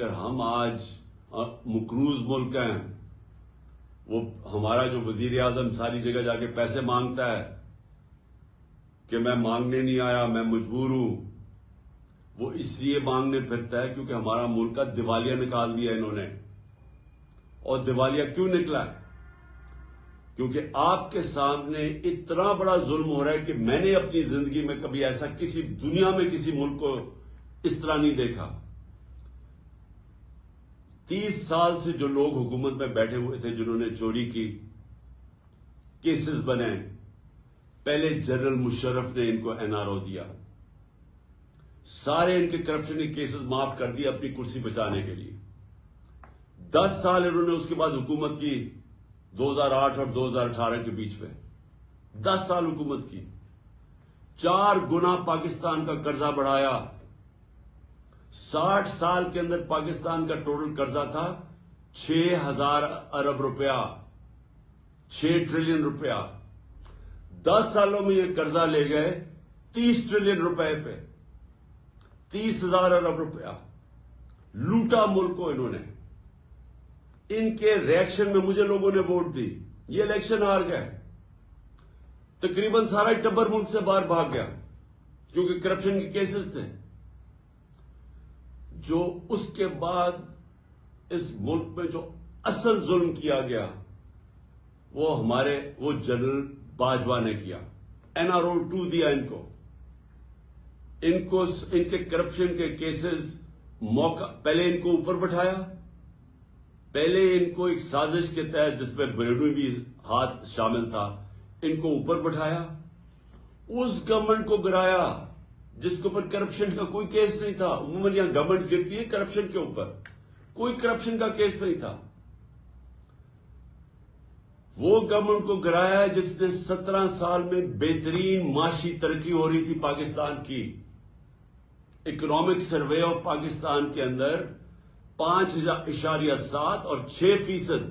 اگر ہم آج مقروض ملک ہیں، وہ ہمارا جو وزیر اعظم ساری جگہ جا کے پیسے مانگتا ہے کہ میں مانگنے نہیں آیا، میں مجبور ہوں، وہ اس لیے مانگنے پھرتا ہے کیونکہ ہمارا ملک کا دیوالیہ نکال دیا انہوں نے۔ اور دیوالیہ کیوں نکلا ہے؟ کیونکہ آپ کے سامنے اتنا بڑا ظلم ہو رہا ہے کہ میں نے اپنی زندگی میں کبھی ایسا کسی دنیا میں کسی ملک کو اس طرح نہیں دیکھا۔ 30 سال سے جو لوگ حکومت میں بیٹھے ہوئے تھے، جنہوں نے چوری کی، کیسز بنے، پہلے جنرل مشرف نے ان کو NRO دیا، سارے ان کے کرپشن کے کیسز معاف کر دیے اپنی کرسی بچانے کے لیے۔ 10 سال انہوں نے اس کے بعد حکومت کی، 2008 اور 2018 کے بیچ میں 10 سال حکومت کی، 4 گنا پاکستان کا قرضہ بڑھایا۔ 60 سال کے اندر پاکستان کا ٹوٹل قرضہ تھا 6,000 ارب روپیہ، 6 ٹریلین روپیہ۔ 10 سالوں میں یہ قرضہ لے گئے 30 ٹریلین روپے پہ، 30,000 ارب روپیہ لوٹا ملک کو انہوں نے۔ ان کے ریئیکشن میں مجھے لوگوں نے ووٹ دی، یہ الیکشن ہار گئے، تقریباً سارا ٹبر ملک سے باہر بھاگ گیا کیونکہ کرپشن کے کیسز تھے۔ جو اس کے بعد اس ملک میں جو اصل ظلم کیا گیا وہ جنرل باجوہ نے کیا۔ NRO 2 دیا ان کو ان کے کرپشن کے کیسز پہلے ان کو اوپر بٹھایا، پہلے ان کو ایک سازش کے تحت جس میں بیرونی بھی ہاتھ شامل تھا، ان کو اوپر بٹھایا، اس گورنمنٹ کو گرایا جس کے اوپر کرپشن کا کوئی کیس نہیں تھا۔ عموماً یہاں گورنمنٹ گرتی ہے کرپشن کے اوپر، کوئی کرپشن کا کیس نہیں تھا۔ وہ گورنمنٹ کو گرایا جس نے 17 سال میں بہترین معاشی ترقی ہو رہی تھی پاکستان کی۔ اکنامک سروے آف پاکستان کے اندر 5.7 اور 6%،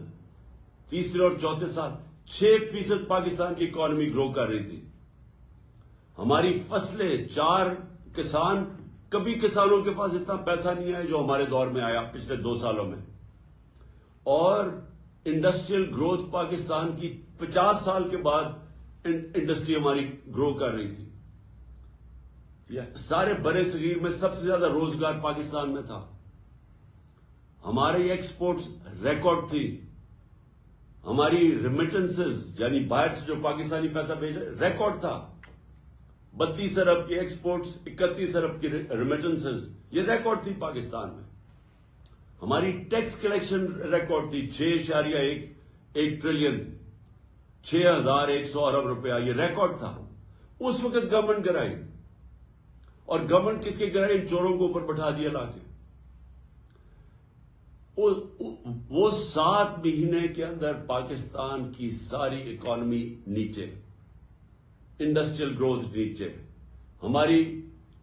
تیسرے اور چوتھے سال 6% پاکستان کی اکانومی گرو کر رہی تھی۔ ہماری فصلیں، 4 کسان، کبھی کسانوں کے پاس اتنا پیسہ نہیں آیا جو ہمارے دور میں آیا پچھلے 2 سالوں میں۔ اور انڈسٹریل گروتھ پاکستان کی 50 سال کے بعد انڈسٹری ہماری گرو کر رہی تھی۔ سارے برے صغیر میں سب سے زیادہ روزگار پاکستان میں تھا۔ ہماری ایکسپورٹس ریکارڈ تھی، ہماری ریمیٹنسز یعنی باہر سے جو پاکستانی پیسہ بھیج رہے ریکارڈ تھا۔ 32 ارب کی ایکسپورٹس، 31 ارب کی ریمیٹنسز، یہ ریکارڈ تھی پاکستان میں۔ ہماری ٹیکس کلیکشن ریکارڈ تھی 6.1 ٹریلین، 6,100 ارب روپیہ، یہ ریکارڈ تھا۔ اس وقت گورنمنٹ گرائی، اور گورنمنٹ کس کے گرائی؟ چوروں کو اوپر بٹھا دیا لا کے۔ وہ 7 مہینے کے اندر پاکستان کی ساری اکانومی نیچے، انڈسٹریل گروتھ نیچے، ہماری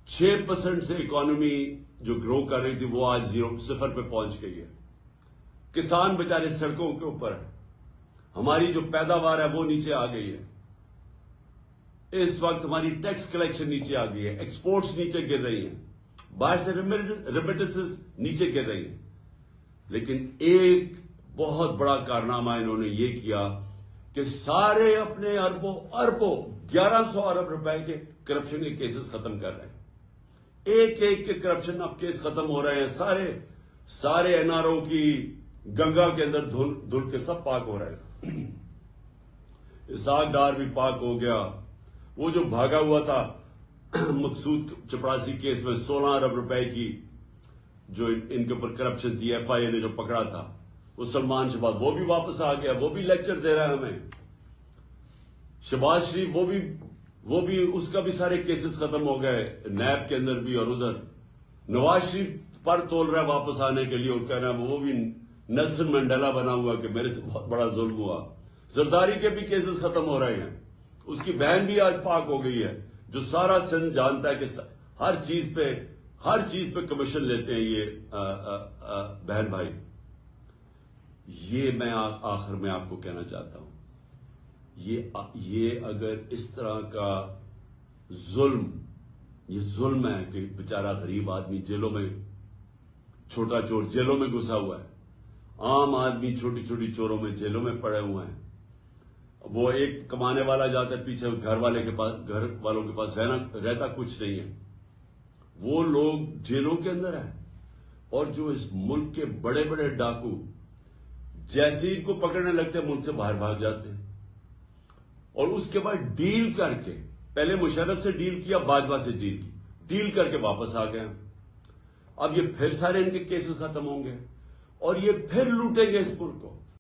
6% سے اکانومی جو گرو کر رہی تھی وہ آج 0 پہ پہنچ گئی ہے۔ کسان بچارے سڑکوں کے اوپر ہیں، ہماری جو پیداوار ہے وہ نیچے آ گئی ہے۔ اس وقت ہماری ٹیکس کلیکشن نیچے آ گئی ہے، ایکسپورٹس نیچے گر رہی ہیں، باہر سے ریمیٹنسز نیچے گر رہی ہیں۔ لیکن ایک بہت بڑا کارنامہ انہوں نے یہ کیا کہ سارے اپنے اربوں 1100 ارب روپے کے کرپشن کے کیسز ختم کر رہے ہیں۔ ایک کے کرپشن اب کیس ختم ہو رہے ہیں، سارے NRO کی گنگا کے اندر دھل کے سب پاک ہو رہے ہیں۔ اسحاق ڈار بھی پاک ہو گیا، وہ جو بھاگا ہوا تھا مقصود چپڑاسی کیس میں 16 ارب روپے کی جو ان کے اوپر کرپشن تھی، FIA نے جو پکڑا تھا، وہ سلمان شہباز، وہ بھی واپس آ گیا، وہ بھی لیکچر دے رہا ہے ہمیں۔ شہباز شریف وہ بھی اس کا بھی سارے کیسز ختم ہو گئے، نیب کے اندر بھی اور ادھر۔ نواز شریف پر تول رہا ہے واپس آنے کے لیے اور کہہ رہا ہے وہ بھی نیلسن منڈیلا بنا ہوا کہ میرے سے بہت بڑا ظلم ہوا۔ زرداری کے بھی کیسز ختم ہو رہے ہیں، اس کی بہن بھی آج پاک ہو گئی ہے، جو سارا سندھ جانتا ہے کہ ہر چیز پہ کمیشن لیتے ہیں یہ بہن بھائی۔ یہ میں آخر میں آپ کو کہنا چاہتا ہوں، یہ اگر اس طرح کا ظلم ہے کہ بیچارہ غریب آدمی جیلوں میں چھوٹا چور جیلوں میں گھسا ہوا ہے، عام آدمی چھوٹی چھوٹی چوروں میں جیلوں میں پڑے ہوئے ہیں. وہ ایک کمانے والا جاتا ہے پیچھے گھر والوں کے پاس رہتا کچھ نہیں ہے. وہ لوگ جیلوں کے اندر ہیں. اور جو اس ملک کے بڑے بڑے ڈاکو جیسے ان کو پکڑنے لگتے ہیں ملک سے باہر بھاگ جاتے ہیں. اور اس کے بعد ڈیل کر کے، پہلے مشرف سے ڈیل کیا، باجوہ سے ڈیل کر کے واپس آ گئے. اب یہ پھر سارے ان کے کیسز ختم ہوں گے اور یہ پھر لوٹیں گے اس ملک کو.